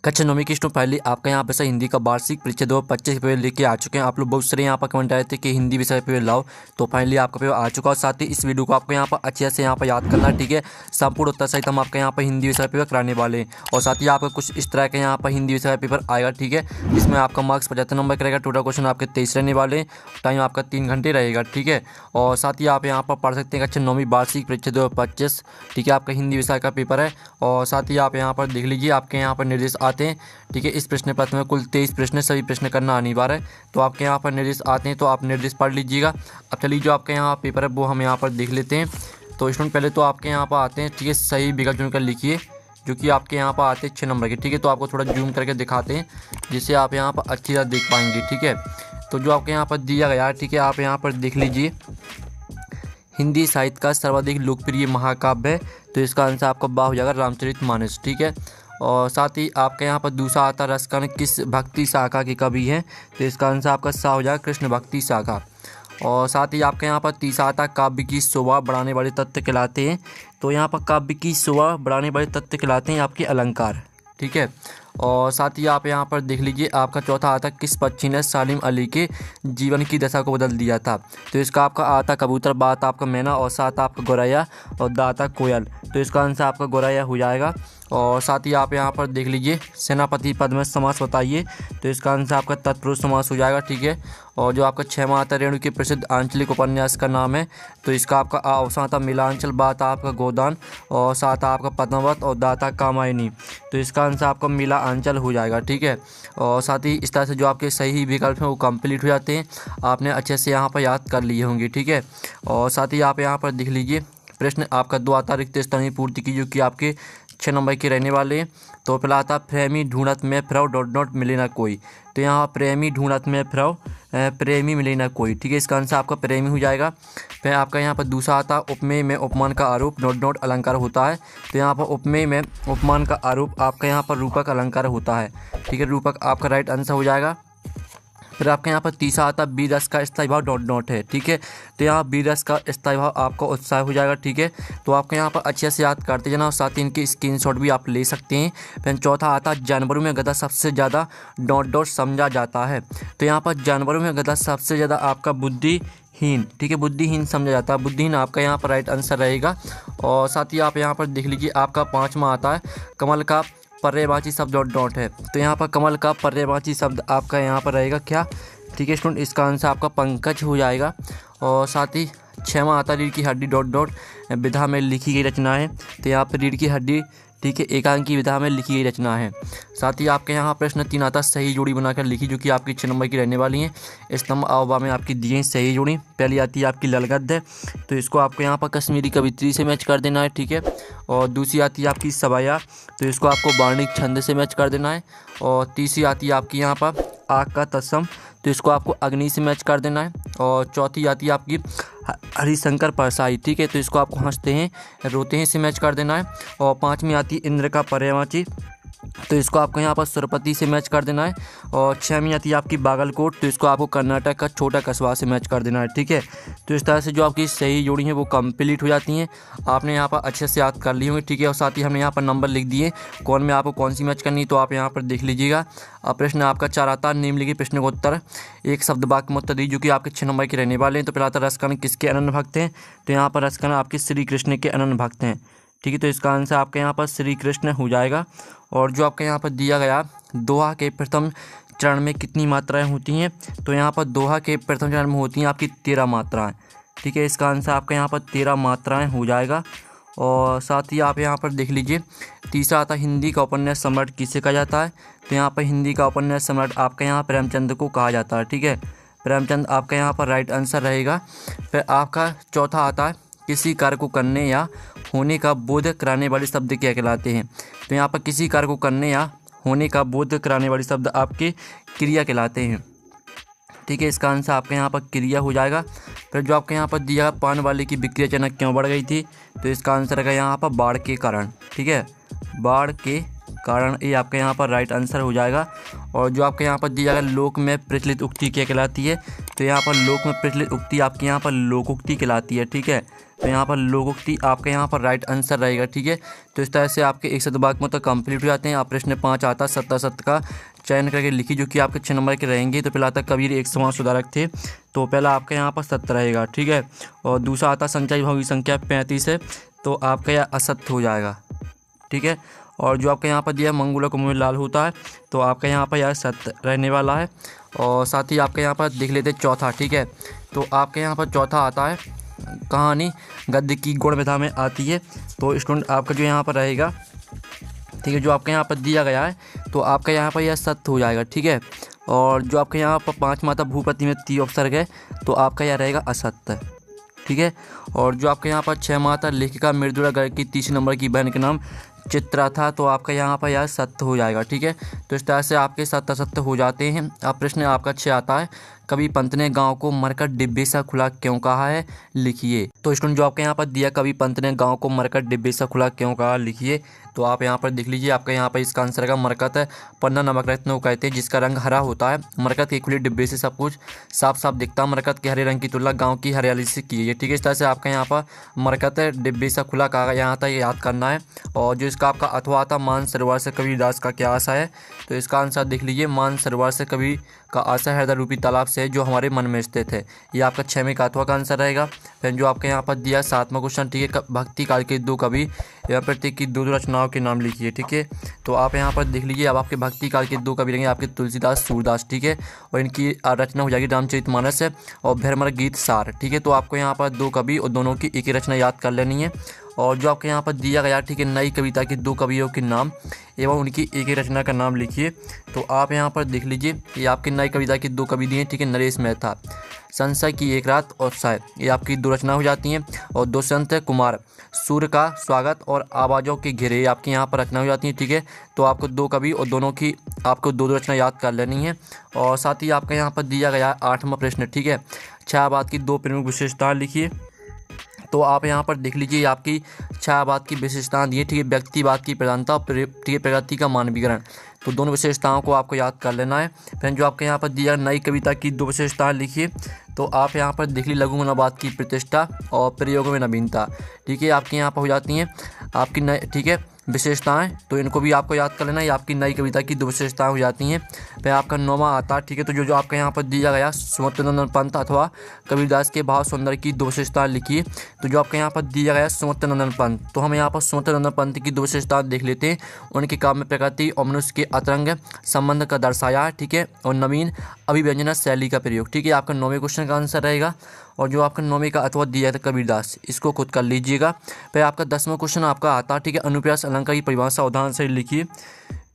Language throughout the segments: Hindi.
कक्षा 9वीं की स्टूडेंट फाइनली आपका यहाँ पे से हिंदी का वार्षिक परीक्षा 2025 पेपर लेके आ चुके हैं। आप लोग बहुत सारे यहाँ पर कमेंट आए थे कि हिंदी विषय पेपर लाओ, तो फाइनली आपका पेपर आ चुका है। साथ ही इस वीडियो को आपको यहाँ पर अच्छे से यहाँ पर याद करना है, ठीक है। संपूर्ण उत्तर सहित हम आपके यहाँ पर हिंदी विषय पेपर कराने वाले हैं, और साथ ही आपका कुछ इस तरह के यहाँ पर हिंदी विषय पेपर आएगा, ठीक है, जिसमें आपका मार्क्स 75 नंबर का रहेगा। टोटल क्वेश्चन आपके 23 रहने वाले हैं, टाइम आपका 3 घंटे रहेगा, ठीक है। और साथ ही आप यहाँ पर पढ़ सकते हैं कक्षा 9वीं वार्षिक परीक्षा 2025, ठीक है, आपका हिंदी विषय का पेपर है। और साथ ही आप यहाँ पर देख लीजिए आपके यहाँ पर निर्देश आते हैं, ठीक है। इस प्रश्न पत्र में कुल 23 प्रश्न, सभी प्रश्न करना अनिवार्य है, तो आपके यहाँ पर निर्देश आते हैं, तो आप निर्देश पढ़ लीजिएगा। अब चलिए जो आपके यहाँ पेपर है वो हम यहाँ पर देख लेते हैं। तो स्टूडेंट पहले तो आपके यहाँ पर आते हैं, ठीक है, सही विकल्प चुनकर लिखिए, जो कि आपके यहाँ पर आते हैं 6 नंबर के, ठीक है। तो आपको थोड़ा जूम करके दिखाते हैं जिससे आप यहाँ पर अच्छी तरह देख पाएंगे, ठीक है। तो जो आपके यहाँ पर दिया गया है, ठीक है, आप यहाँ पर देख लीजिए हिंदी साहित्य का सर्वाधिक लोकप्रिय महाकाव्य है, तो इसका आंसर आपका बा हो जाएगा रामचरितमानस, ठीक है। और साथ ही आपके यहाँ पर दूसरा आता रसकन किस भक्ति शाखा के कवि हैं, तो इसका आंसर आपका सा हो जाएगा कृष्ण भक्ति शाखा। और साथ ही आपके यहाँ पर तीसरा आता काव्य की शोभा बढ़ाने वाले तत्व कहलाते हैं, तो यहाँ पर काव्य की शोभा बढ़ाने वाले तत्व कहलाते हैं आपके अलंकार, ठीक है। और साथ ही आप यहाँ पर देख लीजिए आपका चौथा आता किस पक्षी ने सालिम अली के जीवन की दशा को बदल दिया था, तो इसका आपका आता कबूतर, बात आपका मैना, और साथ आपका गौरैया, और दाता कोयल, तो इसका आंसर आपका गौरैया हो जाएगा। और साथ ही आप यहाँ पर देख लीजिए सेनापति पद में समास बताइए, तो इसका आंसर आपका तत्पुरुष समास हो जाएगा, ठीक है। और जो आपका 6वां आता रेणु के प्रसिद्ध आंचलिक उपन्यास का नाम है, तो इसका आपका अवसान आता मिलांचल, बात आपका गोदान, और साथ आपका पद्मावत, और दाता कामायनी, तो इसका आंसर आपका मिला आंचल हो जाएगा, ठीक है। और साथ ही इस तरह से जो आपके सही विकल्प हैं वो कंप्लीट हो जाते हैं, आपने अच्छे से यहाँ पर याद कर लिए होंगे, ठीक है। और साथ ही आप यहाँ पर देख लीजिए प्रश्न आपका 2 आता रिक्त स्थान की पूर्ति की, जो कि आपके 6 नंबर के रहने वाले हैं। तो पहला आता प्रेमी ढूंढत में फ्रव डॉट डॉट मिले ना कोई, तो यहाँ प्रेमी ढूंढत में फ्रव प्रेमी मिले ना कोई, ठीक है, इसका आंसर आपका प्रेमी हो जाएगा। फिर आपका यहाँ पर दूसरा आता उपमेय में उपमान का आरोप डॉट डॉट अलंकार होता है, तो यहाँ पर उपमेय में उपमान का आरोप आपका यहाँ पर रूपक अलंकार होता है, ठीक है, रूपक आपका राइट आंसर हो जाएगा। फिर आपके यहाँ पर तीसरा आता बी रस का स्थायी भाव डॉट डॉट है, ठीक है, तो यहाँ बी रस का स्थायी भाव आपका उत्साह हो जाएगा, ठीक है। तो आपके यहाँ पर अच्छे से याद करते जाना, और साथ ही इनकी स्क्रीनशॉट भी आप ले सकते हैं। फिर चौथा आता जानवरों में गधा सबसे ज़्यादा डॉट डॉट समझा जाता है, तो यहाँ पर जानवरों में गधा सबसे ज़्यादा आपका बुद्धिहीन, ठीक है, बुद्धिहीन समझा जाता है, बुद्धिहीन आपका यहाँ पर राइट आंसर रहेगा। और साथ ही आप यहाँ पर देख लीजिए आपका 5वां आता है कमल का पर्यायवाची शब्द डॉट डॉट है, तो यहाँ पर कमल का पर्यायवाची शब्द आपका यहाँ पर रहेगा क्या, ठीक है स्टूडेंट, इसका आंसर आपका पंकज हो जाएगा। और साथ ही 6वां आता रीढ़ की हड्डी डॉट डॉट विधा में लिखी गई रचना है, तो यहाँ पर रीढ़ की हड्डी, ठीक है, एकांकी विधा में लिखी गई रचना है। साथ ही आपके यहाँ प्रश्न 3 आता सही जोड़ी बनाकर लिखी, जो कि आपकी 6 नंबर की रहने वाली है। स्तंभ अववा में आपकी दी है सही जोड़ी। पहली आती है आपकी ललगद्य, तो इसको आपको यहाँ पर कश्मीरी कवित्री से मैच कर देना है, ठीक है। और दूसरी आती है आपकी सवाया, तो इसको आपको वार्णिक छंद से मैच कर देना है। और तीसरी आती है आपकी यहाँ पर आग का तत्सम, तो इसको आपको अग्नि से मैच कर देना है। और चौथी आती है आपकी हरिशंकर परसाई, ठीक है, तो इसको आपको हंसते हैं रोते हैं से मैच कर देना है। और 5वीं आती है इंद्र का पर्यायवाची, तो इसको आपको यहाँ पर सुरपति से मैच कर देना है। और 6वीं आती है आपकी बागलकोट, तो इसको आपको कर्नाटक का छोटा कस्बा से मैच कर देना है, ठीक है। तो इस तरह से जो आपकी सही जोड़ी है वो कंप्लीट हो जाती हैं, आपने यहाँ पर अच्छे से याद कर ली होंगी, ठीक है। और साथ ही हमने यहाँ पर नंबर लिख दिए कौन में आपको कौन सी मैच करनी, तो आप यहाँ पर देख लीजिएगा। अब प्रश्न आपका 4 आता निम्नलिखित प्रश्न का उत्तर एक शब्द वाक्य में उत्तर दी, जो कि आपके 6 नंबर के रहने वाले हैं। तो पहला आता रसकन किसके अनन्य भक्त हैं, तो यहाँ पर रसकन आपके श्री कृष्ण के अनन्य भक्त हैं, ठीक है, तो इसका आंसर आपके यहाँ पर श्री कृष्ण हो जाएगा। और जो आपके यहाँ पर दिया गया दोहा के प्रथम चरण में कितनी मात्राएं होती हैं, तो यहाँ पर दोहा के प्रथम चरण में होती हैं आपकी 13 मात्राएं, ठीक है, इसका आंसर आपका यहाँ पर 13 मात्राएं हो जाएगा। और साथ ही आप यहाँ पर देख लीजिए तीसरा आता हिंदी का उपन्यास सम्राट किसे कहा जाता है, तो यहाँ पर हिंदी का उपन्यास सम्राट आपका यहाँ प्रेमचंद को कहा जाता है, ठीक है, प्रेमचंद आपका यहाँ पर राइट आंसर रहेगा। फिर आपका चौथा आता है किसी कार्य को करने या होने का बोध कराने वाले शब्द क्या कहलाते हैं, तो यहाँ पर किसी कार्य को करने या होने का बोध कराने वाले शब्द आपके क्रिया कहलाते हैं, ठीक है, इसका आंसर आपके यहाँ पर क्रिया हो जाएगा। फिर जो आपके यहाँ पर दिया पान वाले की बिक्री अचानक क्यों बढ़ गई थी, तो इसका आंसर है यहाँ पर बाढ़ के कारण, ठीक है, बाढ़ के कारण, ये आपके यहाँ पर राइट आंसर हो जाएगा। और जो आपके यहाँ पर दिया गया लोक में प्रचलित उक्ति क्या कहलाती है, तो यहाँ पर लोक में प्रचलित उक्ति आपके यहाँ पर लोकोक्ति कहलाती है, ठीक है, तो यहाँ पर लोकोक्ति आपका यहाँ पर राइट आंसर रहेगा। ठीक है, तो इस तरह से आपके 61 वाक्य मतलब कंप्लीट हो जाते हैं। आप प्रश्न 5 आता है सत्ता का चयन करके लिखी, जो कि आपके 6 नंबर के रहेंगे। तो पहला आता कबीर एक समाज सुधारक थे, तो पहला आपका यहाँ पर सत्य रहेगा। ठीक है, और दूसरा आता संचय विभाग की संख्या 35 है, तो आपका यह असत्य हो जाएगा। ठीक है, और जो आपका यहाँ पर दिया मंगूला कुंभ में लाल होता है, तो आपका यहाँ पर यह सत्य रहने वाला है। और साथ ही आपके यहाँ पर देख लेते चौथा। ठीक है, तो आपके यहाँ पर चौथा आता है कहानी गद्य की गुण विधा में आती है, तो स्टूडेंट आपका जो यहाँ पर रहेगा, ठीक है, जो आपके यहाँ पर दिया गया है, तो आपका यहाँ पर यह सत्य हो जाएगा। ठीक है, और जो आपके यहाँ पर 5 माता भूपति में 3 उपसर्ग है, तो आपका यह रहेगा असत्य। ठीक है, और जो आपके यहाँ पर 6 माता लेखिका मृदुला गर्ग की 30 नंबर की बहन के नाम चित्रा था, तो आपका यहाँ पर यह सत्य हो जाएगा। ठीक है, तो इस तरह से आपके सत्य असत्य हो जाते हैं। अब प्रश्न आपका 6 आता है कवि पंत ने गांव को मरकट डिब्बे सा खुला क्यों कहा है, लिखिए। तो स्टूडेंट जो आपके यहाँ पर दिया कवि पंत ने गांव को मरकट डिब्बे सा खुला क्यों कहा, लिखिए। तो आप यहाँ पर देख लीजिए, आपका यहाँ पर इसका आंसर का मरकत है पन्ना नमक रत्न को कहते हैं, जिसका रंग हरा होता है। मरकत के खुले डिब्बे से सब कुछ साफ साफ दिखता है। मरकत के हरे रंग की तुलना गाँव की हरियाली से की है। ठीक है, इस तरह से आपका यहाँ पर मरकत डिब्बे सा खुला कहा यहाँ तक याद करना है। और जो इसका आपका अथवा आता मान सरोवर से कबीरदास का क्या आशा है, तो इसका आंसर देख लीजिए, मान सरोवर से कबीर का आशा हृदय रूपी तालाब से जो हमारे मन में स्थित है। ये आपका 6वें का अथवा का आंसर रहेगा। फिर जो आपके यहाँ पर दिया 7वां क्वेश्चन, ठीक है, भक्ति काल के 2 कवि या प्रत्येक की 2 रचनाओं के नाम लिखिए। ठीक है, तो आप यहाँ पर देख लीजिए, अब आपके भक्ति काल के 2 कवि रहेंगे आपके तुलसीदास सूरदास। ठीक है, और इनकी रचना हो जाएगी रामचरितमानस और भैरमर गीत सार। ठीक है, तो आपको यहाँ पर 2 कवि और दोनों की एक ही रचना याद कर लेनी है। और जो आपके यहाँ पर दिया गया, ठीक है, नई कविता के 2 कवियों के नाम एवं उनकी एक ही रचना का नाम लिखिए। तो आप यहाँ पर देख लीजिए, ये आपकी नई कविता के 2 कवि दिए। ठीक है, नरेश मेहता, संशय की एक रात और साय, ये आपकी 2 रचना हो जाती हैं। और दुष्यंत कुमार, सूर्य का स्वागत और आवाज़ों के घेरे, आपकी यहाँ पर रचना हो जाती है। ठीक है, तो आपको 2 कवि और दोनों की आपको 2 रचना याद कर लेनी है। और साथ ही आपका यहाँ पर दिया गया 8वां प्रश्न, ठीक है, छायावाद की 2 प्रमुख विशेषताएं लिखिए। तो आप यहाँ पर देख लीजिए, आपकी छायावाद की विशेषताएं दी है। ठीक है, व्यक्तिवाद की प्रधानता, ठीक है, प्रगति का मानवीकरण, तो दोनों विशेषताओं को आपको याद कर लेना है। फिर जो आपके यहाँ पर दिया नई कविता की 2 विशेषताएं लिखिए। तो आप यहाँ पर देख लीजिए, लघु मनोवाद की प्रतिष्ठा और प्रयोगों में नवीनता। ठीक है, आपके यहाँ पर हो जाती हैं आपकी नई, ठीक है, विशेषताएं, तो इनको भी आपको याद कर लेना। ये आपकी नई कविता की 2 विशेषताएं हो जाती हैं। फिर आपका 9वां आता है, ठीक है, तो जो आपका यहाँ पर दिया गया सुमतिनंदन पंत अथवा कबीरदास के भाव सुंदर की 2 विशेषताएं लिखिए। तो जो आपके यहाँ पर दिया गया सुमतिनंदन पंत, तो हम यहाँ पर सुमतिनंदन पंत की 2 विशेषताएं देख लेते हैं। उनके काव्य में प्रकृति और मनुष्य के अतरंग संबंध का दर्शाया है। ठीक है, और नवीन अभिव्यंजना शैली का प्रयोग। ठीक है, आपका 9वें क्वेश्चन का आंसर रहेगा। और जो आपका 9वें का अथवा दिया था कबीरदास, इसको खुद कर लीजिएगा। फिर आपका 10वां क्वेश्चन आपका आता है, ठीक है, अनुप्रास अलंकार की परिभाषा उदाहरण से लिखिए।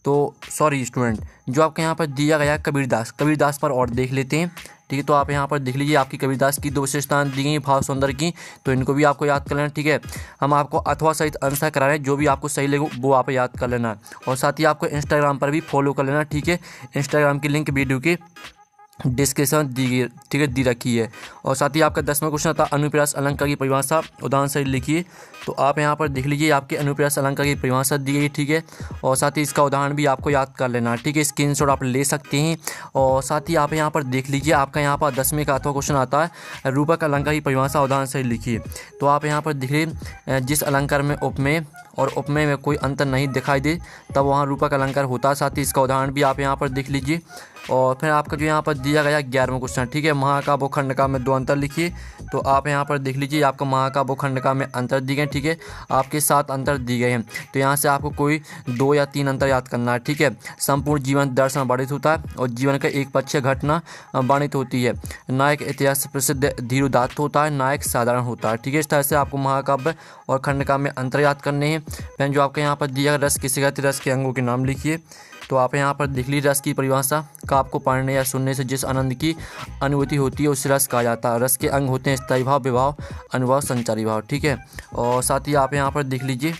तो सॉरी स्टूडेंट, जो आपके यहाँ पर दिया गया कबीरदास पर और देख लेते हैं। ठीक है, तो आप यहाँ पर देख लीजिए, आपकी कबीरदास की 2 विशेषताएं दी गई भाव सुंदर की, तो इनको भी आपको याद कर लेना। ठीक है, हम आपको अथवा सहित आंसर करा रहे हैं, जो भी आपको सही लगे वो आप याद कर लेना। और साथ ही आपको इंस्टाग्राम पर भी फॉलो कर लेना। ठीक है, इंस्टाग्राम की लिंक वीडियो के डिस्क्रिप्शन दी गई, ठीक है, दी रखी है। और साथ ही आपका 10वां क्वेश्चन था अनुप्रास अलंकार की परिभाषा उदाहरण से लिखिए। तो आप यहाँ पर देख लीजिए, आपके अनुप्रास अलंकार की परिभाषा दी गई। ठीक है, और साथ ही इसका उदाहरण भी आपको याद कर लेना। ठीक है, स्क्रीनशॉट आप ले सकते हैं। और साथ ही आप यहाँ पर देख लीजिए, आपका यहाँ पर 10वें का अथवा क्वेश्चन आता है रूपक अलंकार की परिभाषा उदाहरण से लिखिए। तो आप यहाँ पर देखिए, जिस अलंकार में उपमेय और उपमेय में कोई अंतर नहीं दिखाई दे तब वहाँ रूपक अलंकार होता है। साथ ही इसका उदाहरण भी आप यहाँ पर देख लीजिए। और फिर आपका जो यहाँ पर दिया गया 11वां क्वेश्चन, ठीक है, महाकाव्य खंडका में 2 अंतर लिखिए। तो आप यहाँ पर देख लीजिए, आपका महाकाव्य खंडका में अंतर दिए गए। ठीक है, आपके 7 अंतर दिए गए हैं, तो यहाँ से आपको कोई 2 या 3 अंतर याद करना है। ठीक है, संपूर्ण जीवन दर्शन वर्णित होता है और जीवन का एक पक्षीय घटना वर्णित होती है। नायक इतिहास प्रसिद्ध धीरोदात्त होता है, नायक साधारण होता है। ठीक है, इस तरह से आपको महाकाव्य और खंडका में अंतर याद करने हैं। फिर जो आपके यहाँ पर दिया रस किसे कहते हैं, रस के अंगों के नाम लिखिए। तो आप यहाँ पर देख लीजिए, रस की परिभाषा काव्य को पढ़ने या सुनने से जिस आनंद की अनुभूति होती है उसे रस कहा जाता है। रस के अंग होते हैं स्थायी भाव, विभाव, अनुभव, संचारी भाव। ठीक है, और साथ ही आप यहाँ पर देख लीजिए,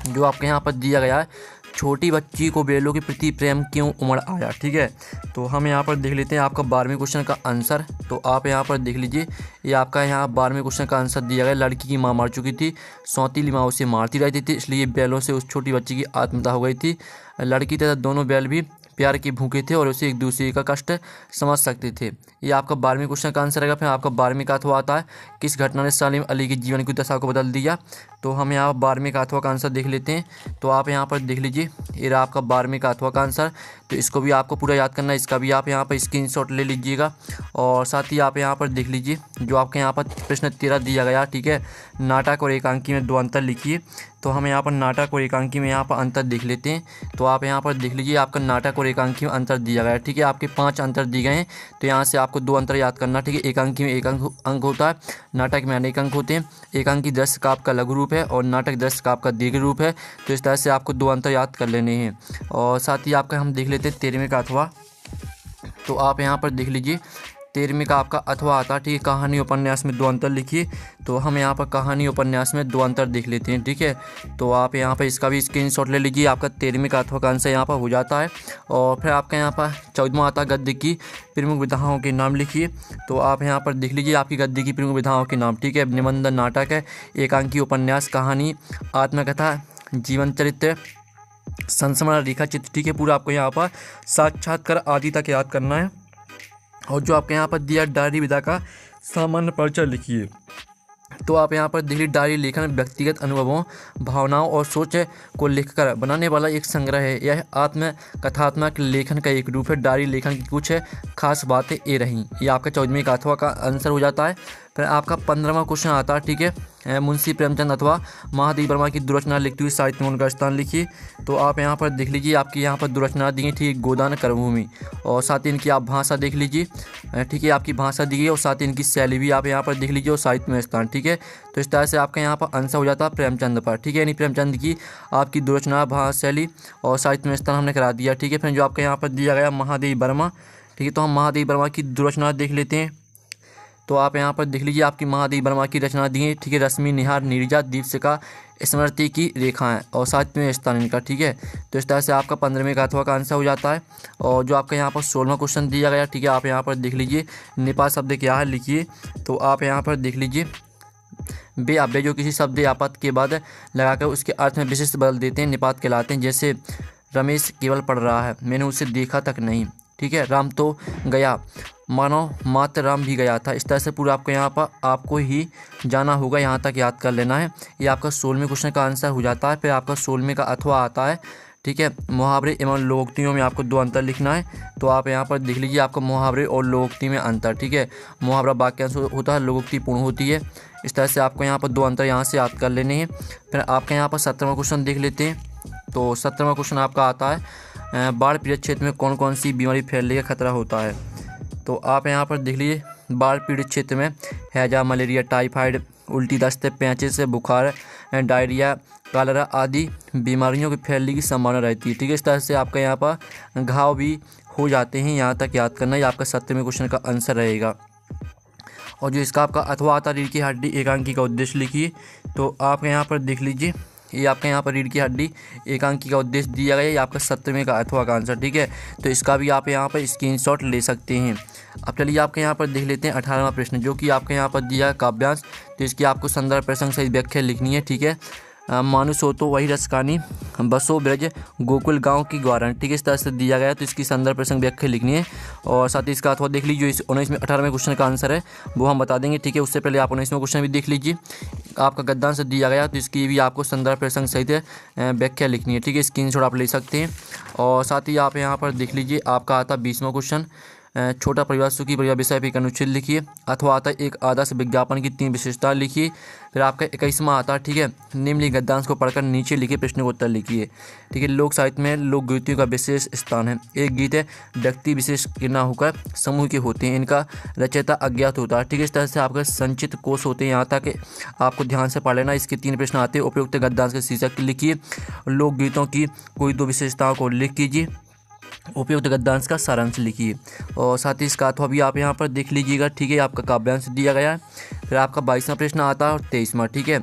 जो आपके यहाँ पर दिया गया है छोटी बच्ची को बेलों के प्रति प्रेम क्यों उमड़ आया। ठीक है, तो हम यहाँ पर देख लेते हैं आपका 12वें क्वेश्चन का आंसर। तो आप यहाँ पर देख लीजिए, ये आपका यहाँ 12वें क्वेश्चन का आंसर दिया गया। लड़की की माँ मर चुकी थी, सौतीली माँ उसे मारती रहती थी, इसलिए बैलों से उस छोटी बच्ची की आत्महत्या हो गई थी। लड़की तथा दोनों बैल भी प्यार की भूखे थे और उसे एक दूसरे का कष्ट समझ सकते थे। ये आपका 12वें क्वेश्चन का आंसर रहेगा। फिर आपका 12वें का अथवा आता है, किस घटना ने सलीम अली के जीवन की दशा को बदल दिया। तो हम यहाँ 12वें का अथवा का आंसर देख लेते हैं। तो आप यहाँ पर देख लीजिए, ये रहा आपका 12वें का अथवा का आंसर। तो इसको भी आपको पूरा याद करना है, इसका भी आप यहाँ पर स्क्रीनशॉट ले लीजिएगा। और साथ ही आप यहाँ पर देख लीजिए, जो आपके यहाँ पर प्रश्न 13 दिया गया, ठीक है, नाटक और एकांकी में 2 अंतर लिखिए। तो हम यहाँ पर नाटक और एकांकी में यहाँ पर अंतर देख लेते हैं। तो आप यहाँ पर देख लीजिए, आपका नाटक और एकांकी में अंतर दिया गया है, ठीक है, आपके 5 अंतर दिए गए हैं। तो यहाँ से आपको 2 अंतर याद करना, ठीक है। एकांकी में 1 अंक होता है, नाटक में अनेक अंक होते हैं। एकांकी दृश्य का आपका लघु रूप है और नाटक दृश्य का आपका दीर्घ रूप है। तो इस तरह से आपको 2 अंतर याद कर लेने हैं। और साथ ही आपका हम देख लेते हैं 13वें का अथवा। तो आप यहाँ पर देख लीजिए, 13वें का आपका अथवा आता है, ठीक है, कहानी उपन्यास में 2 अंतर लिखिए। तो हम यहाँ पर कहानी उपन्यास में 2 अंतर देख लेते हैं, ठीक है। तो आप यहाँ पर इसका भी स्क्रीनशॉट ले लीजिए, आपका 13वें का अथवा का आंसर यहाँ पर हो जाता है। और फिर आपका यहाँ पर 14वां आता है, गद्य की प्रमुख विधाओं के नाम लिखिए। तो आप यहाँ पर देख लीजिए, आपकी गद्य की प्रमुख विधाओं के नाम, ठीक है, निबंध, नाटक है, एकांकी उपन्यास, कहानी, आत्मकथा, जीवन चरित्र, संस्मरण, रेखा चित्र, ठीक है। पूरा आपको यहाँ पर साक्षात्कार आदि तक याद करना है। और जो आपके यहाँ पर दिया डायरी विधा का सामान्य परिचय लिखिए। तो आप यहाँ पर देखिए, डायरी लेखन व्यक्तिगत अनुभवों, भावनाओं और सोच को लिखकर बनाने वाला एक संग्रह है। यह आत्मकथात्मक लेखन का एक रूप है। डायरी लेखन की कुछ खास बातें ये रहीं। ये आपका 14वें का अथवा का आंसर हो जाता है। फिर आपका 15वां क्वेश्चन आता है, ठीक है, मुंशी प्रेमचंद अथवा महादेवी वर्मा की दुरचना लिखती हुई साहित्य में उनका स्थान लिखिए। तो आप यहाँ पर देख लीजिए, आपकी यहाँ पर दुरचना दी है, ठीक है, गोदान कर्मभूमि। और साथ ही इनकी आप भाषा देख लीजिए, ठीक है, आपकी भाषा दी है। और साथ ही इनकी शैली भी आप यहाँ पर देख लीजिए, और साहित्य में स्थान, ठीक है। तो इस तरह से आपका यहाँ पर आंसर हो जाता है प्रेमचंद पर, ठीक है, यानी प्रेमचंद की आपकी दुरचना, भाषा शैली और साहित्य में स्थान हमने करा दिया, ठीक है। फिर जो आपका यहाँ पर दिया गया महादेवी वर्मा, ठीक है, तो हम महादेवी वर्मा की दुरचना देख लेते हैं। तो आप यहाँ पर देख लीजिए, आपकी महादेवी वर्मा की रचना दी है, ठीक है, रश्मि, निहार, नीरजा, दीपशिखा, स्मृति की रेखाएं और साहित्य में स्थान इनका, ठीक है। तो इस तरह से आपका 15वें का अथवा का आंसर हो जाता है। और जो आपका यहाँ पर 16वां क्वेश्चन दिया गया, ठीक है, आप यहाँ पर देख लीजिए, निपात शब्द क्या है लिखिए। तो आप यहाँ पर देख लीजिए, बे अव्यय जो किसी शब्द या पद के बाद लगाकर उसके अर्थ में विशिष्ट बदल देते हैं, निपात कहलाते हैं। जैसे रमेश केवल पढ़ रहा है, मैंने उसे देखा तक नहीं, ठीक है, राम तो गया, मानो मात्र राम भी गया था। इस तरह से पूरा आपको यहाँ पर आपको ही जाना होगा, यहाँ तक याद कर लेना है। ये आपका 16वें क्वेश्चन का आंसर हो जाता है। फिर आपका 16वें का अथवा आता है, ठीक है, मुहावरे एवं लोकोक्तियों में आपको 2 अंतर लिखना है। तो आप यहाँ पर देख लीजिए, आपका मुहावरे और लोकोक्ति में अंतर, ठीक है, मुहावरा वाक्यांश होता है, लोकोक्ति पूर्ण होती है। इस तरह से आपको यहाँ पर 2 अंतर यहाँ से याद कर लेने हैं। फिर आपके यहाँ पर 17वां क्वेश्चन देख लेते हैं। तो 17वां क्वेश्चन आपका आता है, बाढ़ पीड़ित क्षेत्र में कौन कौन सी बीमारी फैलने का खतरा होता है। तो आप यहाँ पर देख लीजिए, बाढ़ पीड़ित क्षेत्र में हैजा, मलेरिया, टाइफाइड, उल्टी, दस्त, पेचिश, बुखार, डायरिया, कॉलेरा आदि बीमारियों के फैलने की संभावना रहती है, ठीक है। इस तरह से आपका यहाँ पर घाव भी हो जाते हैं, यहाँ तक याद करना। ये आपका 17वें क्वेश्चन का आंसर रहेगा। और जो इसका आपका अथवा आता है, रीढ़ की हड्डी, एकांकी का उद्देश्य लिखिए। तो आप यहाँ पर देख लीजिए, ये आपका यहाँ पर रीढ़ की हड्डी, एकांकी का उद्देश्य दिया गया है। ये आपका 17वें का अथवा का आंसर, ठीक है। तो इसका भी आप यहाँ पर स्क्रीनशॉट ले सकते हैं। अब चलिए आपके यहाँ पर देख लेते हैं 18वां प्रश्न, जो कि आपके यहाँ पर दिया काव्यांश। तो इसकी आपको संदर्भ प्रसंग सहित व्याख्या लिखनी है, ठीक है। मानुष हो तो वही रसकानी, बसो ब्रज गोकुल गांव की ग्वारण, ठीक है, इस तरह से दिया गया है। तो इसकी संदर्भ प्रसंग व्याख्या लिखनी है। और साथ ही इसका अथवा देख लीजिए, इस 18वें क्वेश्चन का आंसर है वो हम बता देंगे, ठीक है। उससे पहले आप 19वें क्वेश्चन भी देख लीजिए, आपका गद्यांश दिया गया, तो इसकी भी आपको संदर्भ प्रसंग सहित व्याख्या लिखनी है, ठीक है। स्क्रीनशॉट आप ले सकते हैं। और साथ ही आप यहाँ पर देख लीजिए, आपका आता 20वां क्वेश्चन, छोटा परिवार सुखी परिवार विषय पर एक अनुच्छेद लिखिए। अथवा आता है, एक आदर्श विज्ञापन की 3 विशेषता लिखिए। फिर आपका 21वां आता है, ठीक है, निम्नलिखित गद्यांश को पढ़कर नीचे लिखे प्रश्न को उत्तर लिखिए, ठीक है। लोक साहित्य में लोकगीतियों का विशेष स्थान है। एक गीत है व्यक्ति विशेष के न होकर समूह के होते हैं, इनका रचयिता अज्ञात होता है, ठीक है। इस तरह से आपके संचित कोश होते हैं, यहाँ तक आपको ध्यान से पढ़ लेना। इसके 3 प्रश्न आते हैं। उपयुक्त गद्यांश के शीर्षक लिखिए। लोकगीतों की कोई 2 विशेषताओं को लिख कीजिए। उपयुक्त गद्यांश का सारांश लिखिए। और साथ ही इसका अथवा भी आप यहाँ पर देख लीजिएगा, ठीक है। आपका काव्यांश दिया गया है। फिर आपका 22वां प्रश्न आता है और 23वां, ठीक है।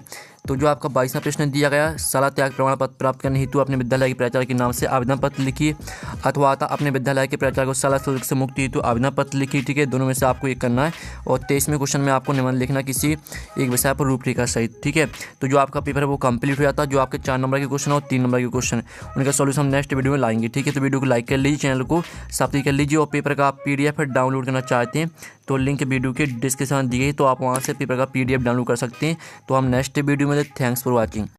तो जो आपका 22वां प्रश्न दिया गया, शाला त्याग प्रमाण पत्र प्राप्त करने हेतु अपने विद्यालय के प्राचार्य के नाम से आवेदन पत्र लिखिए, अथवा अपने विद्यालय के प्राचार्य को शाला शुल्क से मुक्ति हेतु आवेदन पत्र लिखिए। ठीक है, दोनों में से आपको एक करना है। और 23वें क्वेश्चन में आपको निबंध लिखना किसी एक विषय पर रूपरेखा सहित। ठीक है, तो जो आपका पेपर है वो कंप्लीट हो जाता है। जो आपके 4 नंबर के क्वेश्चन और 3 नंबर के क्वेश्चन, उनका सॉल्यूशन हम नेक्स्ट वीडियो में लाएंगे। ठीक है, तो वीडियो को लाइक कर लीजिए, चैनल को सब्सक्राइब कर लीजिए। और पेपर का आप PDF डाउनलोड करना चाहते हैं तो लिंक वीडियो के डिस्क्रिप्शन में दी गई, तो आप वहाँ से पेपर का PDF डाउनलोड कर सकते हैं। तो हम नेक्स्ट वीडियो में, थैंक्स फॉर वॉचिंग।